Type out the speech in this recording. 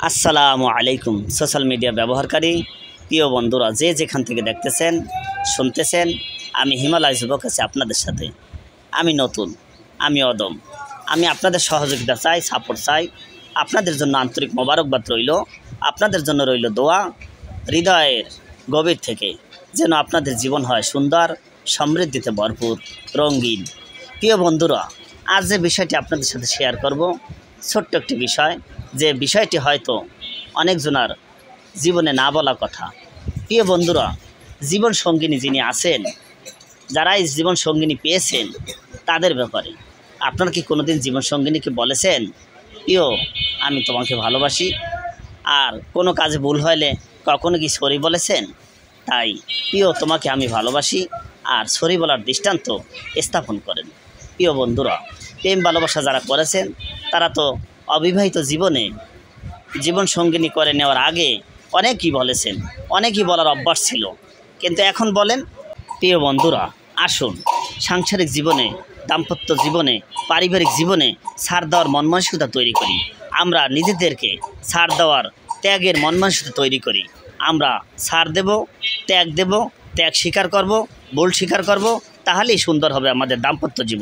আসসালামু আলাইকুম। Social media ব্যবহারকারী প্রিয় বন্ধুরা, যে যেখান থেকে দেখতেছেন শুনতেছেন, আমি হিমালয় যুবক আছি আপনাদের সাথে। আমি নতুন, আমি অদম, আমি আপনাদের সহযোগিতা চাই, সাপোর্ট চাই। আপনাদের জন্য আন্তরিক মোবারকবাদ রইল, আপনাদের জন্য রইল দোয়া হৃদয়ের গভীর থেকে, যেন আপনাদের জীবন হয় সুন্দর, সমৃদ্ধিতে ভরপুর, রঙিন। প্রিয় বন্ধুরা, আজ যে বিষয়টি আপনাদের সাথে শেয়ার করব, ছোট্ট একটি বিষয়, যে বিষয়টি হয়তো অনেকজনার জীবনে না বলা কথা। প্রিয় বন্ধুরা, জীবন সঙ্গিনী যিনি আছেন, যারা এই জীবন সঙ্গিনী পেয়েছেন, তাদের ব্যাপারে আপনারা কি কোনোদিন জীবন সঙ্গিনীকে বলেছেন, প্রিয় আমি তোমাকে ভালোবাসি? আর কোনো কাজে ভুল হলে কখনো কি সরি বলেছেন? তাই প্রিয় তোমাকে আমি ভালোবাসি আর সরি বলার দৃষ্টান্ত স্থাপন করেন। প্রিয় বন্ধুরা, প্রেম ভালোবাসা যারা করেছেন, তারা তো অবিবাহিত জীবনে জীবন সঙ্গিনী করে নেওয়ার আগে অনেকই বলেছেন, অনেকই বলার অভ্যাস ছিল, কিন্তু এখন বলেন। প্রিয় বন্ধুরা, আসুন সাংসারিক জীবনে, দাম্পত্য জীবনে, পারিবারিক জীবনে ছাড় দেওয়ার মন মানসিকতা তৈরি করি। আমরা নিজেদেরকে ছাড় দেওয়ার, ত্যাগের মন মানসিকতা তৈরি করি। আমরা ছাড় দেব, ত্যাগ দেব, ত্যাগ স্বীকার করব, ভুল স্বীকার করব, তাহলেই সুন্দর হবে আমাদের দাম্পত্য জীবন।